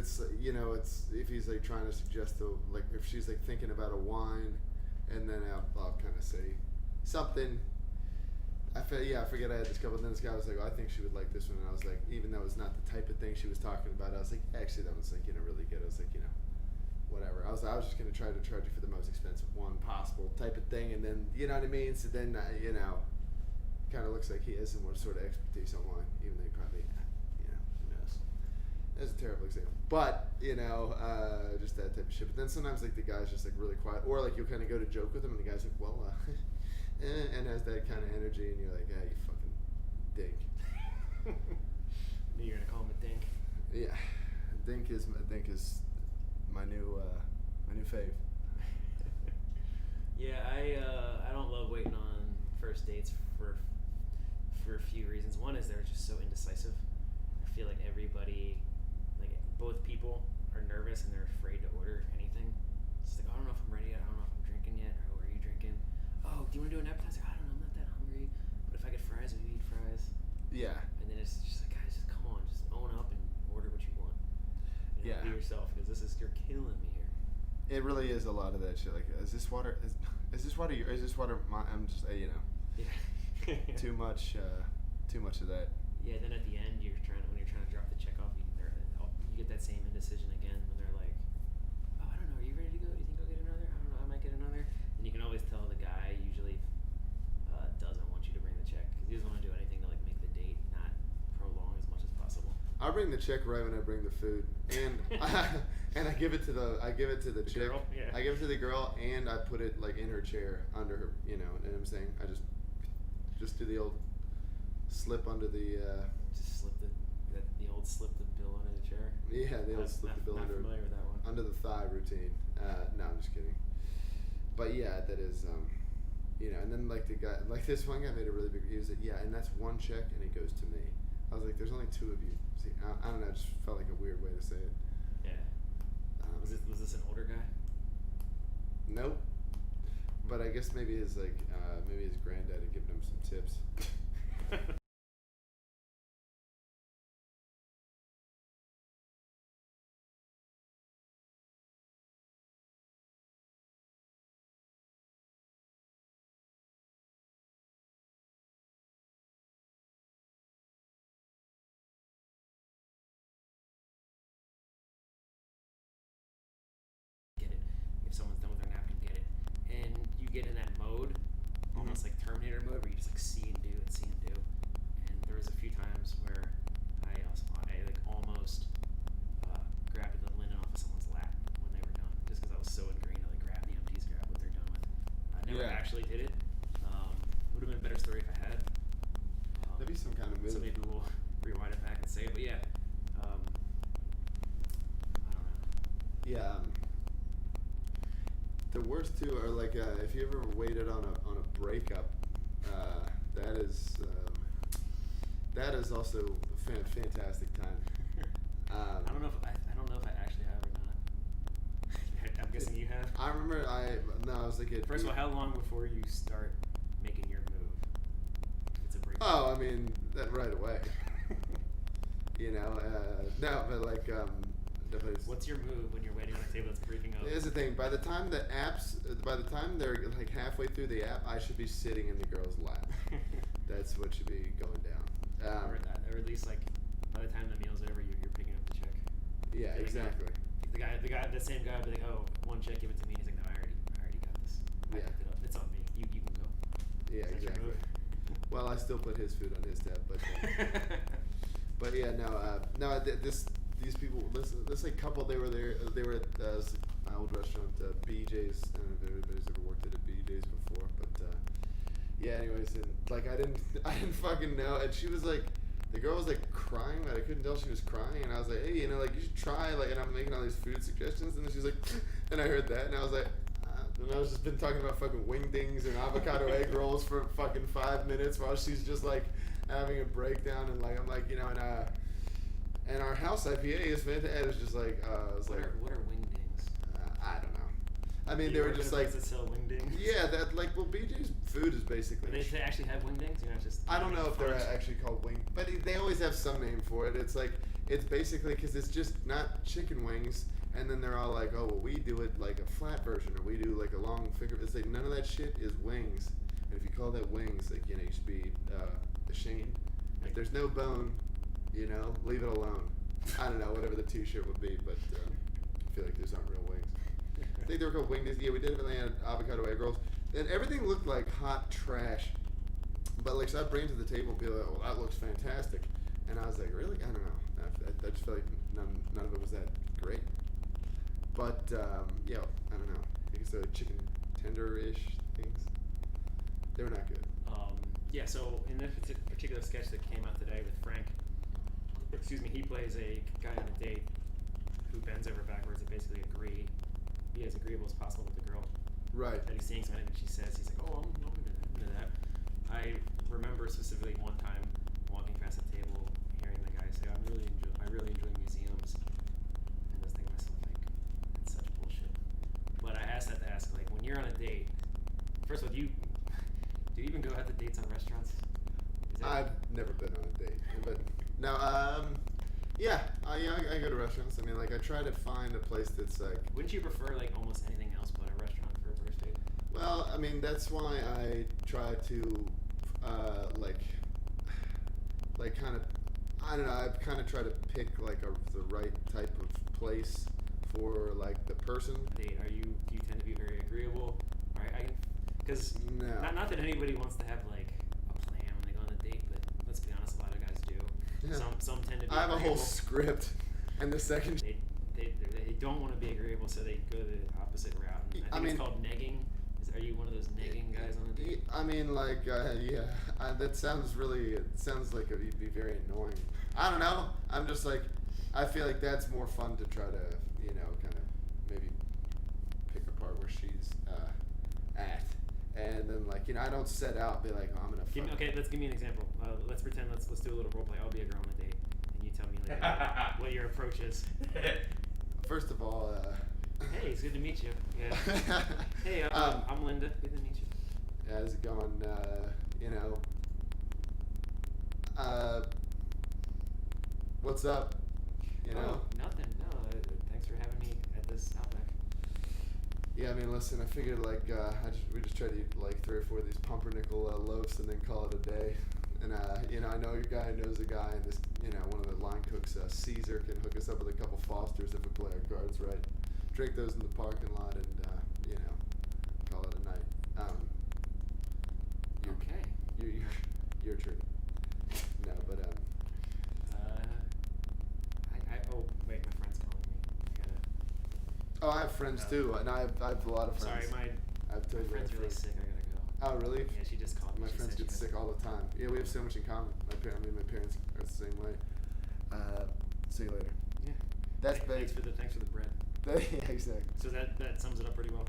it's it's if he's like trying to suggest like if she's like thinking about a wine, and then I'll kind of say something. I forget I had this couple. And then this guy was like, "Oh, I think she would like this one," and I was like, even though it was not the type of thing she was talking about, I was like, actually, that was like really good. I was like, whatever. I was just gonna try to charge you for the most expensive one possible type of thing, and then you know what I mean. So then kind of looks like he has some more sort of expertise on wine, even though he probably who knows. That's a terrible example, but just that type of shit. But then sometimes like the guy's just like really quiet, or like you'll kind of go to joke with him, and the guy's like, well, and has that kind of energy, and you're like, ah, you fucking dink. Knew you were gonna call him a dink. Yeah, dink is my new fave. Yeah, I don't love waiting on first dates for a few reasons. One is they're just so indecisive. I feel like everybody, like both people, are nervous and they're afraid to order anything. It's like, oh, I don't know if I'm ready yet. I don't know if I'm drinking yet. Or are you drinking? Oh, do you want to do an appetizer? I don't know. I'm not that hungry. But if I get fries, will you eat fries? Yeah. And then it's just like, guys, just come on, just own up and order what you want. Yeah. Be yourself, because you're killing me here. It really is a lot of that shit. Like, is this water? Is this water? Is this water? I'm just Yeah. too much of that. Yeah. Then at the end, when you're trying to drop the check off, you get that same indecision again when they're like, oh, I don't know, are you ready to go? Do you think I'll get another? I don't know, I might get another. And you can always tell the guy usually doesn't want you to bring the check because he doesn't want to do anything to like make the date not prolong as much as possible. I bring the check right when I bring the food, and I give it to the chick. Girl? Yeah. I give it to the girl, and I put it like in her chair under her. You know what I'm saying? I just do the old slip under the. Just slip the old slip the bill under the chair. Yeah, the old slip the bill not under. Familiar with that one. Under the thigh routine. No, I'm just kidding. But yeah, that is and then like the guy, like this one guy made a really big. He was like, yeah, and that's one check, and it goes to me. I was like, there's only two of you. See, I don't know. It just felt like a weird way to say it. Yeah. Was this an older guy? Nope. But I guess maybe his granddad had given him some tips. If someone's done with their napkin, get it. And you get in that mode, almost like Terminator mode, where you just like see and do. And there was a few times where I like almost grabbed the linen off of someone's lap when they were done, just because I was so ingrained to like grab the empties, grab what they're done with. I never actually did it. Would have been a better story if I had. That'd be some kind of move. So maybe we'll rewind it back and say it. But yeah, I don't know. Yeah. The worst two are like if you ever waited on a breakup, that is also a fantastic time. I don't know if I actually have or not. I'm guessing you have. I remember I was like First of all, how long before you start making your move? It's a breakup. Oh, I mean that right away. No, but like what's your move when you're waiting on a table that's breaking up? Here's the thing. By the time they're like halfway through the app, I should be sitting in the girl's lap. That's what should be going down. Or at least like by the time the meal's over, you're picking up the check. Yeah, exactly. The same guy would be like, oh, one check, give it to me. And he's like, no, I already got this. I picked it up. It's on me. You can go. Yeah, exactly. Well, I still put his food on his tab, but but yeah, these people, this like couple, they were at my old restaurant, BJ's. I don't know if anybody's ever worked at a BJ's before, but yeah. Anyways, and like I didn't fucking know, and she was like, the girl was like crying, but I couldn't tell she was crying, and I was like, hey, like you should try, like, and I'm making all these food suggestions, and then she's like, and I heard that, and I was like. And I was just been talking about fucking wingdings and avocado egg rolls for fucking 5 minutes while she's just like having a breakdown, and like I'm like, and our house IPA is fantastic. It was just like, what are wingdings? I don't know. I mean, they were just like that sell wingdings. Yeah, that like BJ's food is basically. They actually have wingdings. You're not just. I don't know if they're actually called wing, but they always have some name for it. It's like it's basically because it's just not chicken wings, and then they're all like, oh, well, we do it like a flat version, or we do like a long finger. It's like none of that shit is wings, and if you call that wings, like, you know, you should be ashamed. If there's no bone, you know, leave it alone. I don't know, whatever the T-shirt would be, but I feel like these aren't real wings. I think they were called wing days. Yeah, we did have avocado egg rolls, and everything looked like hot trash. But like, so I'd bring it to the table and be like, "Oh, that looks fantastic," and I was like, "Really? I don't know." I just feel like none of it was that great. But yeah, I don't know. I guess they're like chicken tender-ish things. They were not good. Yeah. So in this particular sketch that came out today with Frank, he plays a guy on a date who bends over backwards and basically be as agreeable as possible with the girl. Right. That he's seeing something that she says, he's like, oh, I'm into that. I remember specifically one time walking past the table, hearing the guy say, I really enjoy museums, and I was thinking to myself, like, that's such bullshit. But I asked that to ask, like, when you're on a date, first of all, do you even go out to dates on restaurants? I've never been on a date, but no, yeah, I go to restaurants. I mean, like, I try to find a place that's like. Wouldn't you prefer like almost anything else but a restaurant for a first date? Well, I mean, that's why I try to, like kind of, I don't know. I kind of try to pick like the right type of place for like the person. Date? Do you tend to be very agreeable? Right? Because No. not that anybody wants to have like a plan when they go on a date, but let's be honest, a lot of guys do. Yeah. Some tend to be. I have a whole agreeable. script, and the second. They don't want to be agreeable, so they go the opposite route. And I think it's called negging. Are you one of those negging guys on a date? I mean, like, yeah, that sounds really. It sounds like it'd be very annoying. I don't know. I'm just like, I feel like that's more fun to try to, you know, kind of maybe pick apart where she's at, and then like, you know, I don't set out be like, oh, I'm gonna. Okay, let's give me an example. Let's pretend. Let's do a little role play. I'll be a girl on a date, and you tell me like what your approach is. First of all, hey, it's good to meet you. Yeah. Hey, I'm Linda. Good to meet you. How's it going? You know, what's up? You know? Oh, nothing. No, thanks for having me at this Outback. Yeah, I mean, listen, I figured like we just tried to eat like 3 or 4 of these pumpernickel loaves and then call it a day. And you know, I know your guy knows a guy, and this, you know, one of the line cooks, Caesar, can hook us up with a couple Fosters if we play our cards right. Drink those in the parking lot, and you know, call it a night. Okay. Your turn. No, but oh wait, my friend's calling me. Oh, I have friends too, and I have a lot of friends. Sorry, I've told you I have friend's really friends. sick. I gotta go. Oh, really? Yeah, she just called me. My She friends said get she sick was- all the time. Yeah, we have so much in common. My parents are the same way. See you later. Yeah. That's Thanks for the bread. Yeah, exactly. So that sums it up pretty well.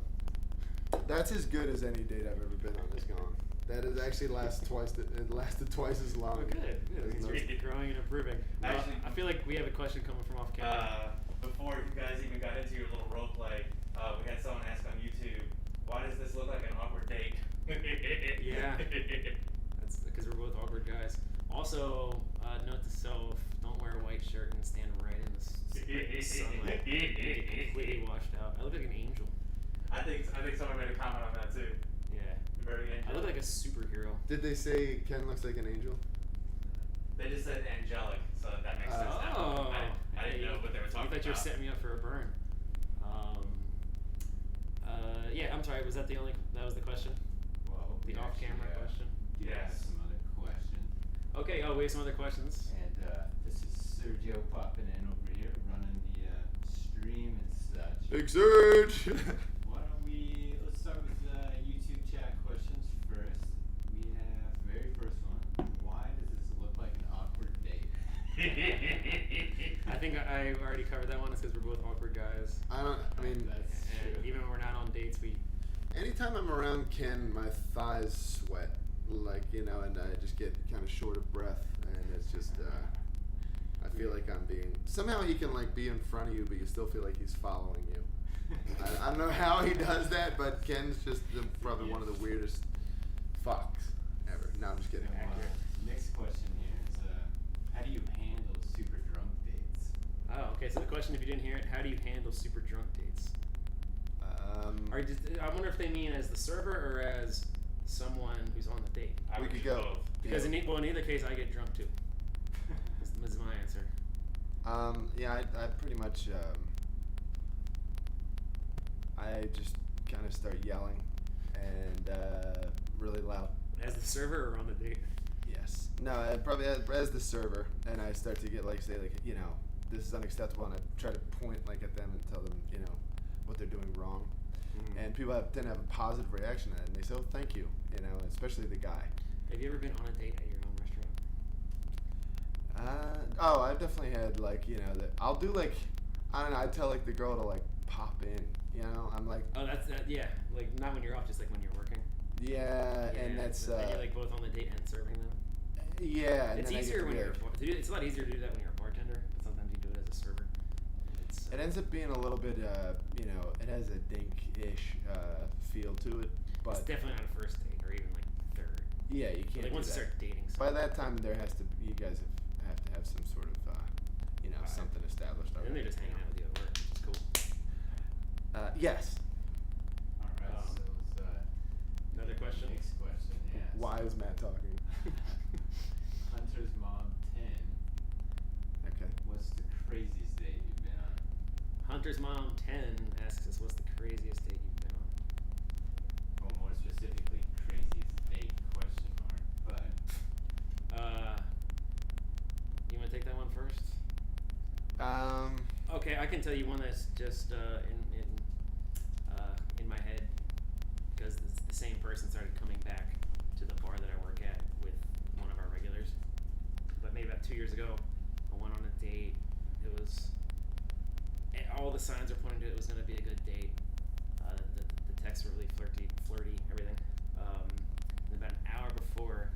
That's as good as any date I've ever been on has gone. That is actually it lasted twice as long. Oh, good. as It's most. growing and improving. Actually- I feel like we have a question coming from off camera. Before you guys even got into your little role play, we had someone ask on YouTube, why does this look like an awkward date? Yeah. That's because we're both awkward guys. Also, note to self: don't wear a white shirt and stand right in the sunlight. You get completely washed out. I look like an angel. I think someone made a comment on that too. Yeah. You're very I look like a superhero. Did they say Ken looks like an angel? They just said angelic, so that makes sense now. Oh. I didn't know what they were talking I thought you were about. setting me up for a burn. Yeah, I'm sorry. Was that was the question? Well, The we off-camera actually, question? do have Yes. some other questions. Okay. Oh, we have some other questions. And this is Sergio popping in over here, running the stream and such. Big Surge. Why don't let's start with YouTube chat questions first. We have very first one. Why does this look like an awkward date? I think I already covered that one. It's because we're both awkward guys. I mean, That's And true. even when we're not on dates, we. anytime I'm around Ken, my thighs sweat, like, you know, and I just get kind of short of breath, and it's just, I feel like I'm being, somehow he can like be in front of you, but you still feel like he's following you. I don't know how he does that, but Ken's just probably one of the weirdest fucks ever. No, I'm just kidding. Next question here is, how do you handle super drunk dates? Okay, so the question, if you didn't hear it, how do you handle super drunk dates? I wonder if they mean as the server or as someone who's on the date. I We would could do go. both. Because in either case, I get drunk too. This is my answer. Yeah, I pretty much, I just kind of start yelling and really loud. As the server or on the date? Yes. No, probably as the server, and I start to get say this is unacceptable, and I try to point at them and tell them what they're doing wrong, and people tend to have a positive reaction to that, and they say, "Oh, thank you," especially the guy. Have you ever been on a date at your own restaurant? I've definitely had that. I'll do I don't know. I tell the girl to pop in. I'm like, Oh, that's that. Yeah, not when you're off, just when you're working. yeah, and that's so that you're both on the date and serving them. yeah. And It's then I get easier when you're weird. it's a lot easier to do that when you're a bartender, but sometimes you do it as a server. It ends up being a little bit, it has a dink-ish feel to it, but It's definitely not a first date or even third. yeah, you can't. Once do you that. start dating. By that time, you guys have to have some sort of, something established. And then they're just hanging out with you at work, which is cool. Yes. Alright, Um, so Another question. next question, yeah. Why is Matt talking? Hunter's Mom 10. Okay. What's the craziest date you've been on? Hunter's Mom 10 asks us, what's the craziest date you've been on? Or more specifically, craziest date, question mark. But You want to take that one first? Okay, I can tell you one that's just in my head, because the same person started coming back to the bar that I work at with one of our regulars. But maybe about 2 years ago, I went on a date. It was all the signs are pointing to it was going to be a good date. The texts were really flirty, everything. And about an hour before,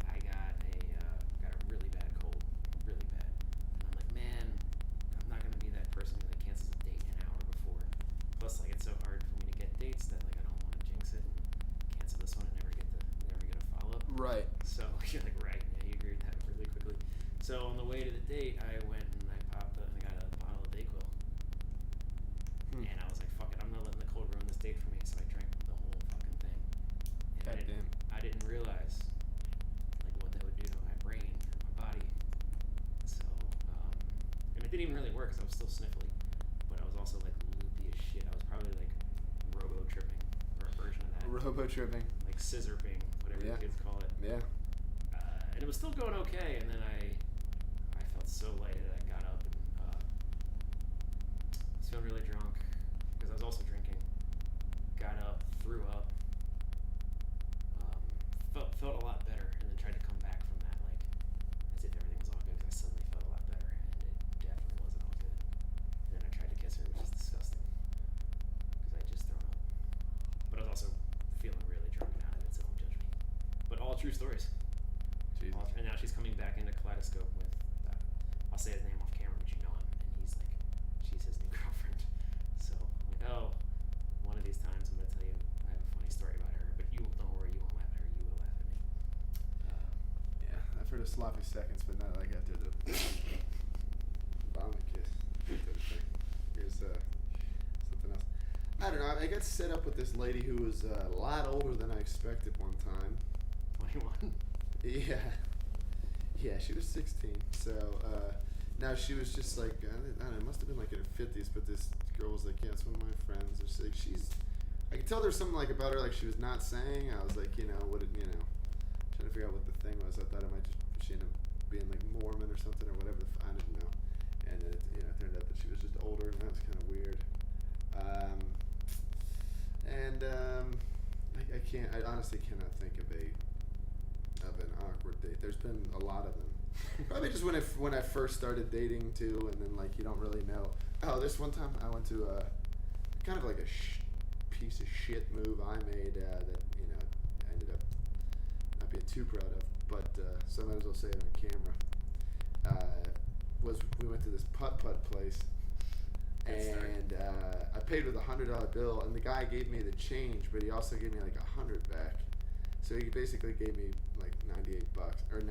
I got a really bad cold, really bad. And I'm like, man, I'm not gonna be that person who cancels a date an hour before. Plus, it's so hard for me to get dates that I don't want to jinx it and cancel this one and never get a follow up. Right. So you're like, right, yeah, you agree with that really quickly. So on the way to the date, I went and I popped up and I got a bottle of Dayquil. And I was like, fuck it, I'm not letting the cold ruin this date for me. So I drank the whole fucking thing. And Goddamn. I didn't realize what that would do to my brain and my body. So, and it didn't even really work because I was still sniffly, but I was also loopy as shit. I was probably robo tripping or a version of that. Robo tripping. Scissorping, whatever Yeah. the kids call it. Yeah. And it was still going okay, and then I felt so lighted I got up and was feeling really drunk because I was also drinking. Got up, threw up, felt a lot better, and then tried to come back from that as if everything was all good because I suddenly felt a lot better, and it definitely wasn't all good. And then I tried to kiss her, which is disgusting because I had just thrown up. But I was also feeling really drunk and out of it, so don't judge me. But all true stories. Jesus. And now she's coming back into Kaleidoscope with, I'll say his name off camera, but you know him, and he's she's his new girlfriend. So I'm like, oh, one of these times I'm gonna tell you I have a funny story about her, but you don't worry, you won't laugh at her, you will laugh at me. Yeah, I've heard of sloppy seconds, but not after the vomit kiss. Here's something else. I don't know. I got set up with this lady who was a lot older than I expected one time. 21. Yeah. Yeah, she was 16. So, now she was just I don't know, it must have been in her 50s, but this girl was yeah, it's one of my friends. Or I could tell there was something about her, she was not saying. I was trying to figure out what the thing was. I thought it might she ended up being Mormon or something or whatever. I didn't know. And then it turned out that she was just older, and that was kind of weird. I honestly cannot think of an awkward date. There's been a lot of them. Probably just when I first started dating too, and then you don't really know. Oh, this one time I went to kind of a piece of shit move I made that I ended up not being too proud of, but so I might as well say it on camera. We went to this putt-putt place, and I paid with $100 bill, and the guy gave me the change, but he also gave me $100 back. So he basically gave me $98 or $88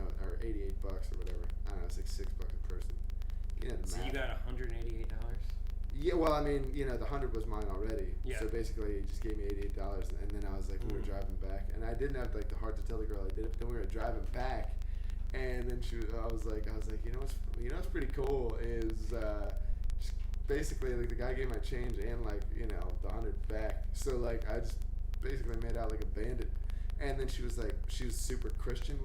or whatever. I don't know, it's $6 a person. you know, the So math. you got $188. Yeah, well, I mean, you know, the 100 was mine already. Yeah. So basically, he just gave me $88, and then I was like, we were Mm. driving back, and I didn't have like the heart to tell the girl I did it. But then we were driving back, and then I was like, you know what's pretty cool is just basically like the guy gave my change and like you know the 100 back. So like I just basically made out like a bandit, and then she was super Christian,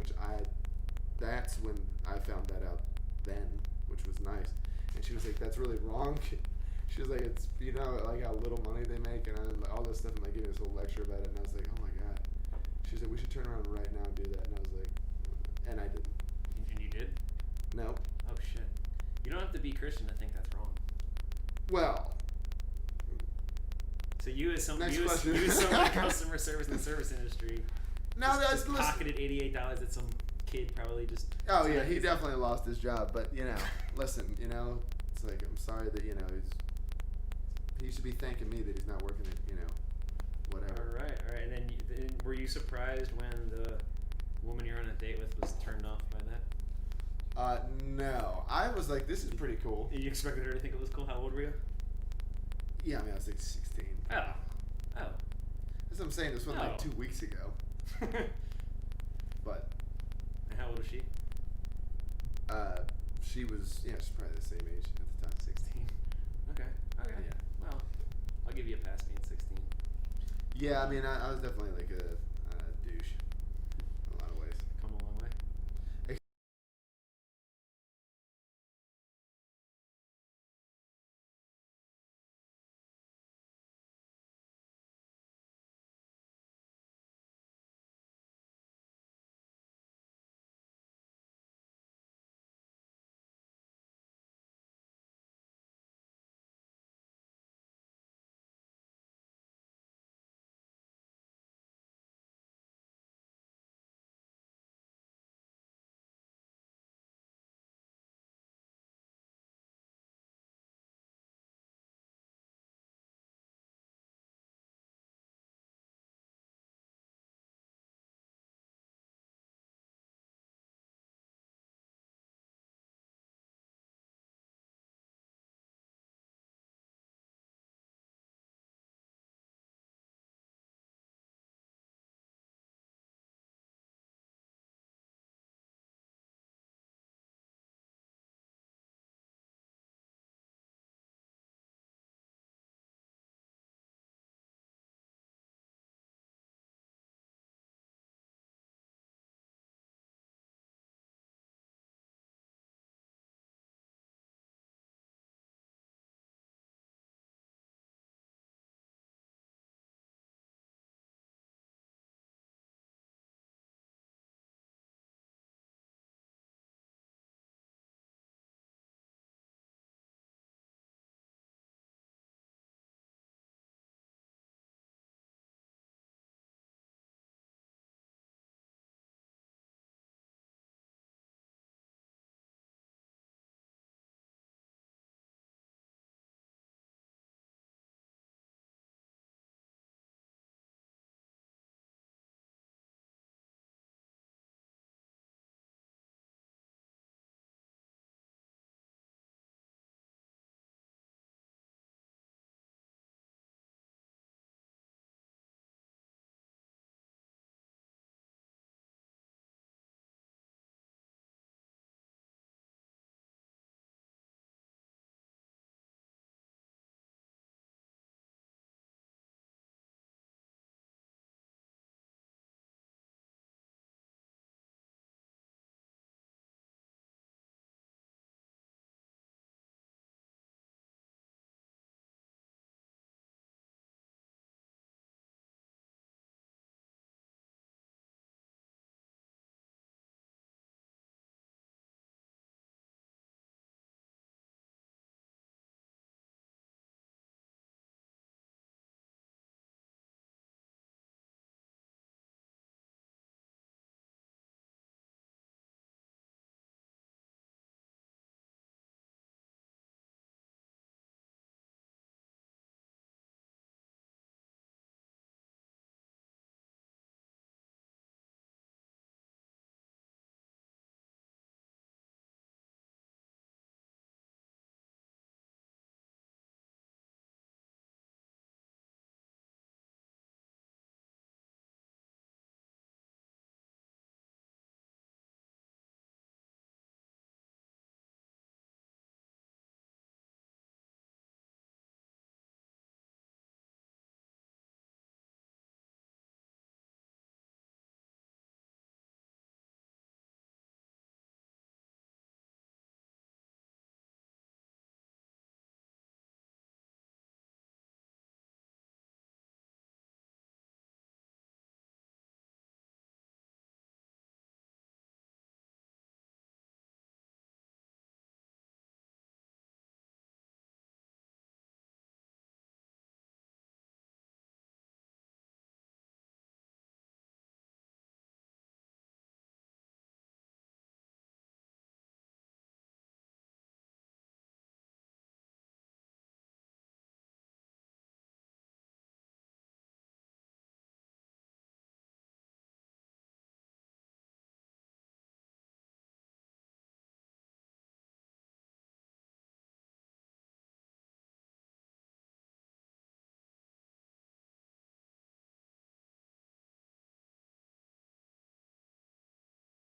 that's when I found that out then, which was nice. And she was like, that's really wrong. She was like, it's, you know, like how little money they make and all this stuff, and like gave me this whole lecture about it, and I was like, oh my god. She was like, we should turn around right now and do that, and I was like, and I didn't. And you did? No. Oh shit. You don't have to be Christian to think that's wrong. Well, So you as Next you question. as someone in customer service in the service industry, now just that's listen. pocketed $88 that some kid probably just. Oh yeah, he definitely lost his job, but you know, listen, you know, it's like I'm sorry that you know he should be thanking me that he's not working at you know whatever. All right. And then were you surprised when the woman you're on a date with was turned off by that? No, I was like, this is pretty cool. You expected her to think it was cool? How old were you? Yeah, I mean I was like 16. Oh. That's what I'm saying. This was like No. 2 weeks ago, And but how old was she? she was she's probably the same age at the time. 16. Okay. Yeah. Well, I'll give you a pass being 16. Yeah, I mean I was definitely like a douche in a lot of ways. Come a long way.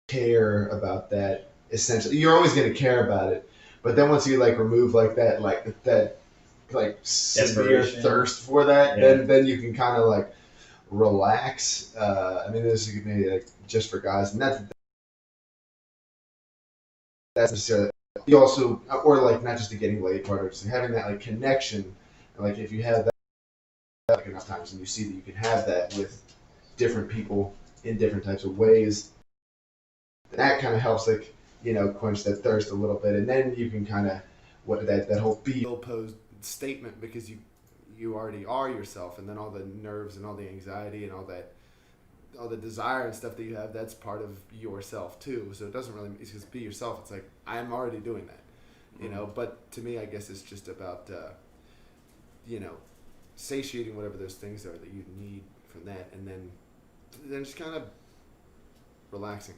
care about that. Essentially, you're always going to care about it, but then once you like remove like that like severe Desperation. thirst for that, Yeah. then you can kind of like relax. I mean, this is maybe like just for guys, and that's necessarily. You also, or like not just the getting laid part, or just having that like connection. Like if you have that like enough times, and you see that you can have that with different people in different types of ways, that kind of helps like quench that thirst a little bit, and then you can kind of that whole be posed statement because you already are yourself, and then all the nerves and all the anxiety and all the desire and stuff that you have, that's part of yourself too. So it doesn't really, it's just be yourself. It's like I'm already doing that, But to me, I guess it's just about satiating whatever those things are that you need from that, and then just kind of relaxing.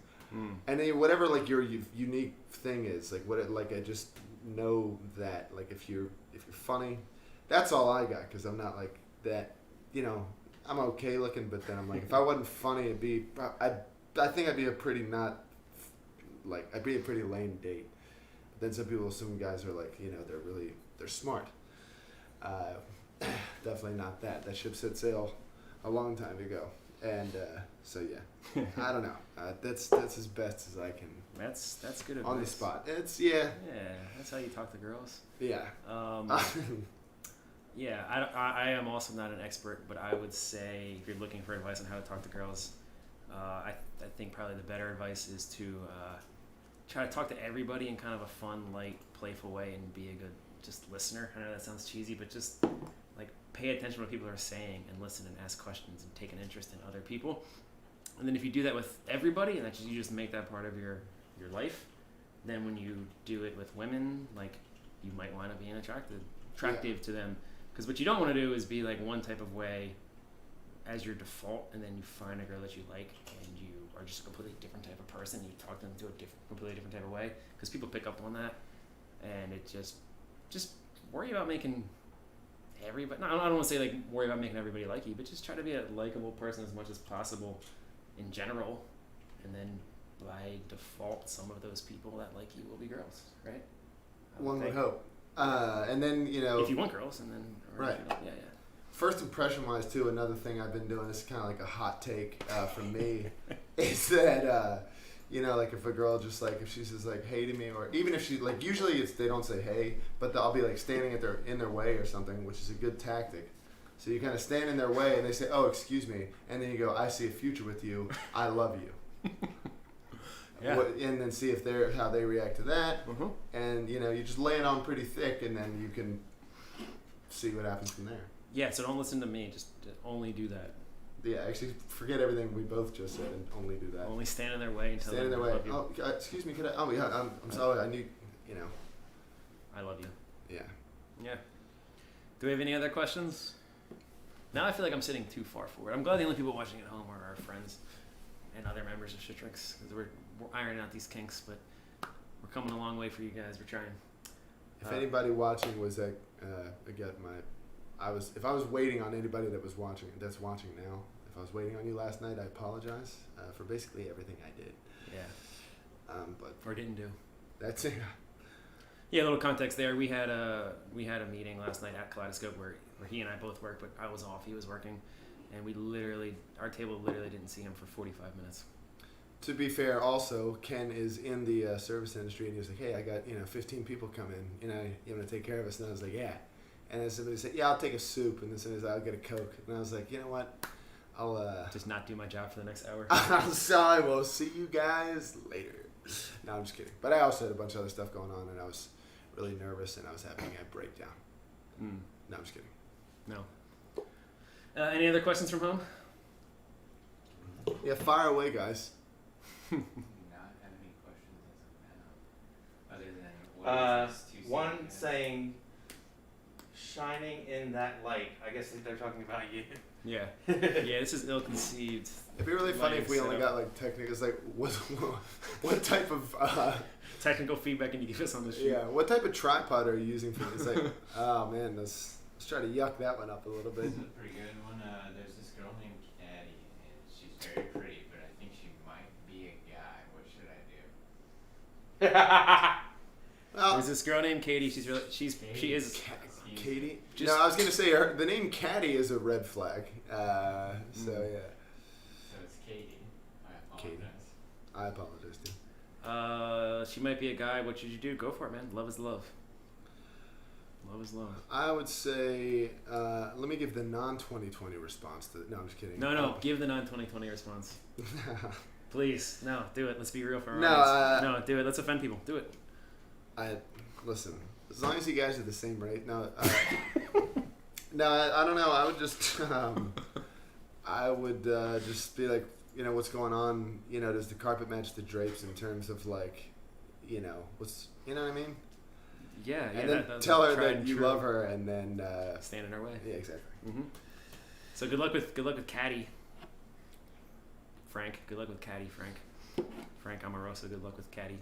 And then whatever like your unique thing is, like I just know that like if you're funny, that's all I got, because I'm not like that. I'm okay looking, but then I'm like if I wasn't funny, I think I'd be a pretty I'd be a pretty lame date. But then some guys are like they're smart. Definitely not that. That ship set sail a long time ago. And so yeah, I don't know. That's as best as I can. That's good advice. On the spot. It's Yeah, that's how you talk to girls. yeah. Yeah, I am also not an expert, but I would say if you're looking for advice on how to talk to girls, I think probably the better advice is to try to talk to everybody in kind of a fun, light, playful way, and be a good just listener. I know that sounds cheesy, but just like pay attention to what people are saying and listen and ask questions and take an interest in other people. And then if you do that with everybody, and you just make that part of your life, then when you do it with women, like you might want to be attractive to them. Because what you don't want to do is be like one type of way as your default, and then you find a girl that you like, and you are just a completely different type of person, and you talk to them to a completely different type of way. Because people pick up on that, and it just worry about making everybody. No, I don't want to say like worry about making everybody like you, but just try to be a likable person as much as possible in general, and then by default, some of those people that like you will be girls, right? One would hope. And then if you want girls, and then right. Yeah. First impression wise too, another thing I've been doing, this is kind of like a hot take from me, is that like if a girl just like if she says like hey to me, or even if she like usually they don't say hey, but I'll be like standing in their way or something, which is a good tactic. So you kind of stand in their way, and they say, oh, excuse me, and then you go, I see a future with you, I love you. Yeah. And then see if how they react to that, Mm-hmm. and you just lay it on pretty thick, and then you can see what happens from there. Yeah, so don't listen to me. Just only do that. Yeah, actually, forget everything we both just said and only do that. Only stand in their way and tell Stand in them their I way. love you. Oh, excuse me, could I? Oh, yeah, I'm sorry. I need, I love you. Yeah. Yeah. Do we have any other questions? Now I feel like I'm sitting too far forward. I'm glad the only people watching at home are our friends and other members of Shitrix, because we're ironing out these kinks, but we're coming a long way for you guys. We're trying. If anybody watching was at, again, if I was waiting on anybody that's watching now, if I was waiting on you last night, I apologize for basically everything I did. Yeah. But Or didn't do. that's it. Yeah, a little context there. We had a meeting last night at Kaleidoscope where he and I both worked, but I was off. He was working, and our table literally didn't see him for 45 minutes. To be fair, also Ken is in the service industry, and he was like, "Hey, I got 15 people come in. You want to take care of us?" And I was like, "Yeah." And then somebody said, "Yeah, I'll take a soup," and then somebody said, "I'll get a Coke." And I was like, "You know what? I'll just not do my job for the next hour." I'm sorry. We'll see you guys later. No, I'm just kidding. But I also had a bunch of other stuff going on, and I was really nervous, and I was having a breakdown. No, I'm just kidding. No. Any other questions from home? Yeah, fire away, guys. Not have any questions as of now, other than what is this 2 One seconds? saying, shining in that light. I guess they're talking about you. Yeah. Yeah, this is ill-conceived. It'd be really funny if we only setup. got like technical. It's like what type of Technical feedback can you give us on this shoot? yeah, what type of tripod are you using for this? Like, oh man, let's try to yuck that one up a little bit. This is a pretty good one. There's this girl named Caddy, and she's very pretty, but I think she might be a guy. What should Well, There's this girl named Katie. She is. Katie. Just- No, I was gonna say the name Caddy is a red flag. So yeah, So it's Katie. I Katie. apologize. I apologize too. She might be a guy. What should you do? Go for it, man. Love is love. Love is love. I would say, let me give the non-2020 response to. No, I'm just kidding. No. Give the non-2020 response. Please. No. Do it. Let's be real for our No, audience. No. Do it. Let's offend people. Do it. Listen. As long as you guys are the same rate. No. No, I don't know. I would just, I would just be like, what's going on? Does the carpet match the drapes in terms of like, what's, you know what I mean? Yeah. And then that's tell a her tried that and you true. love her, and then Stand in our way. yeah, exactly. Mm-hmm. So good luck with Caddy. Frank. Good luck with Caddy, Frank. Frank Amoroso. Good luck with Caddy.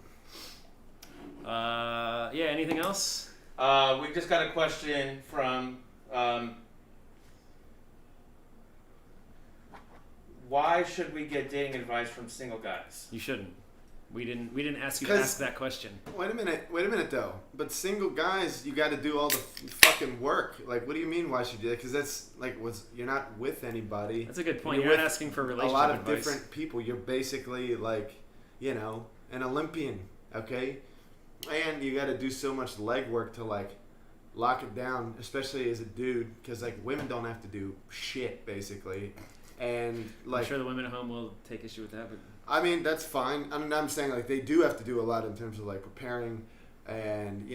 Yeah. Anything else? We just got a question from. Why should we get dating advice from single guys? You shouldn't. We didn't ask you to 'Cause- ask that question. Wait a minute though. But single guys, you got to do all the fucking work. Like, what do you mean? Why should you do that? Because that's like, you're not with anybody. That's a good point. You're You're not with asking for a relationship lot of advice. different people. You're basically like, an Olympian, okay? And you got to do so much legwork to like lock it down, especially as a dude, because like women don't have to do shit basically, and like I'm sure the women at home will take issue with that, but I mean, that's fine. I'm saying like they do have to do a lot in terms of like preparing and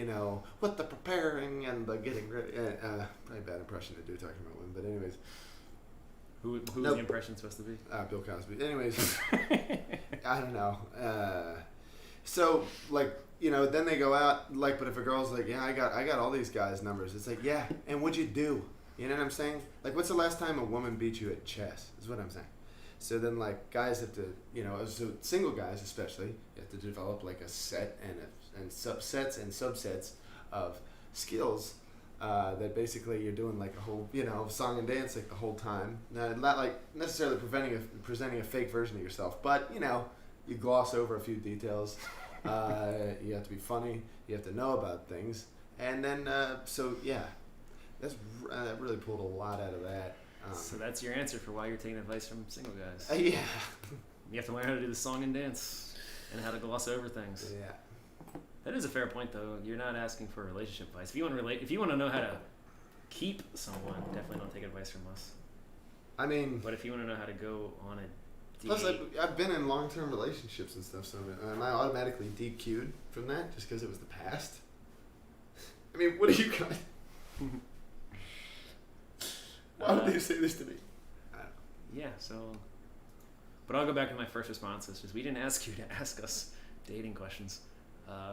what the preparing and the getting ready. Probably a bad impression to do talking about women, but anyways, who's Nope. the impression supposed to be? Bill Cosby. Anyways, I don't know. So like then they go out like, but if a girl's like, yeah, I got all these guys' numbers, it's like, yeah, and what'd you do? You know what I'm saying? Like, what's the last time a woman beat you at chess? Is what I'm saying. So then, like, guys have to, so single guys especially, you have to develop like a set and subsets of skills that basically you're doing like a whole, song and dance like the whole time. Not like necessarily presenting a fake version of yourself, but you gloss over a few details. You have to be funny. You have to know about things, and then so yeah, that really pulled a lot out of that. So that's your answer for why you're taking advice from single guys. Yeah. You have to learn how to do the song and dance, and how to gloss over things. Yeah. That is a fair point, though. You're not asking for relationship advice. If you want to know how to keep someone, definitely don't take advice from us. I mean, But if you want to know how to go on a date, plus I've been in long-term relationships and stuff, so am I automatically DQ'd from that just because it was the past? I mean, what do you guys? Why would they say this to me? yeah. So, but I'll go back to my first response. It's just we didn't ask you to ask us dating questions.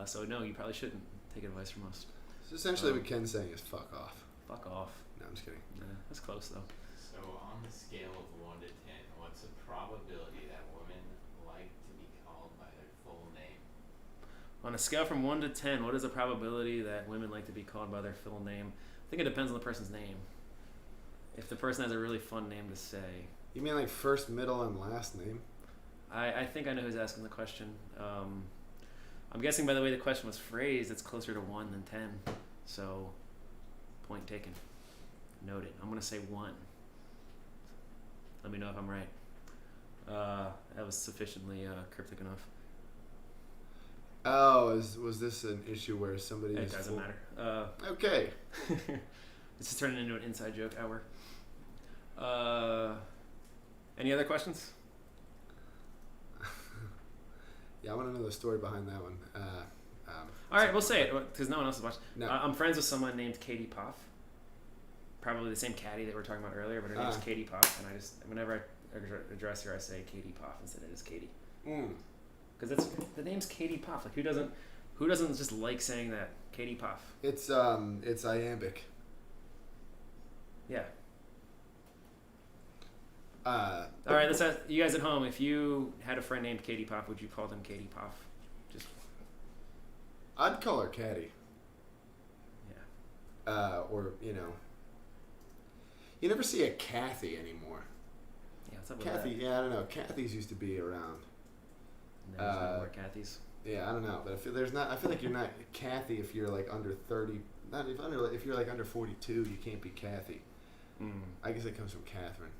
So no, you probably shouldn't take advice from us. So essentially, what Ken's saying is fuck off. Fuck off. No, I'm just kidding. Nah, that's close though. So on the scale of 1 to 10, what's the probability that women like to be called by their full name? On a scale from 1 to 10, what is the probability that women like to be called by their full name? I think it depends on the person's name. If the person has a really fun name to say, You mean like first, middle, and last name? I think I know who's asking the question. I'm guessing by the way the question was phrased, it's closer to 1 than 10. So, point taken. Noted. I'm going to say 1. Let me know if I'm right. That was sufficiently cryptic enough. Oh, was this an issue where somebody It is doesn't full- matter. Okay. This is turning into an inside joke hour. Any other questions? Yeah, I want to know the story behind that one. All right, we'll say it because no one else is watching. No. I'm friends with someone named Katie Poff. Probably the same Caddy that we were talking about earlier, but her name's Katie Poff, and I just whenever I address her, I say Katie Poff instead of just Katie, because the name's Katie Poff. Like who doesn't just like saying that Katie Poff? It's iambic. Yeah. Uh, All right, let's ask you guys at home. If you had a friend named Katie Poff, would you call them Katie Poff? Just I'd call her Caddy. yeah. Or you never see a Kathy anymore. Yeah. What's up with Kathy, that? yeah, I don't know. Kathy's used to be around. And there's no more Kathys. Yeah, I don't know, but I feel like you're not Kathy if you're like under 30. Not if you're like under 42, you can't be Kathy. I guess it comes from Catherine.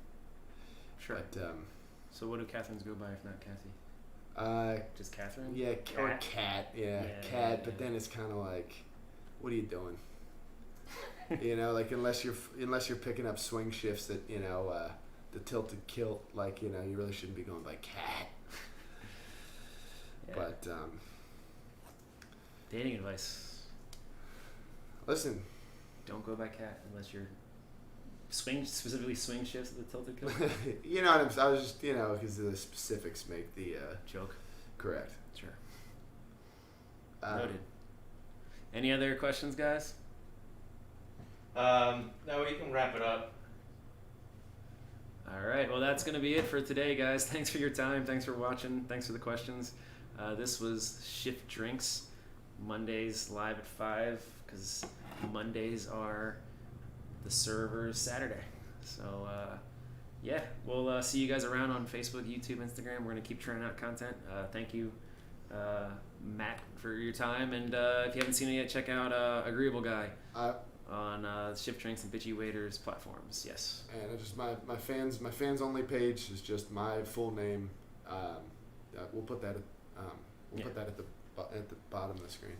Sure. But So what do Catherines go by if not Kathy? Just Catherine? yeah, or Cat? Cat. Yeah, Yeah, Cat. yeah, But yeah. then it's kind of like, what are you doing? You know, like unless you're picking up swing shifts that the tilted kilt, like you really shouldn't be going by Cat. Yeah. But Dating advice: listen, don't go by Cat unless you're specifically swing shifts at the tilted kill. you know what I'm. I was just because the specifics make the Joke. correct. Sure. Noted. Any other questions, guys? No, we can wrap it up. All right. Well, that's going to be it for today, guys. Thanks for your time. Thanks for watching. Thanks for the questions. This was Shift Drinks, Mondays live at 5, because Mondays are the server's Saturday. So, yeah, we'll see you guys around on Facebook, YouTube, Instagram. We're going to keep churning out content. Thank you, Matt, for your time. And if you haven't seen it yet, check out Agreeable Guy on Shift Drinks and Bitchy Waiters platforms. Yes. And it's just my fans only page is just my full name. We'll put that at the bottom of the screen.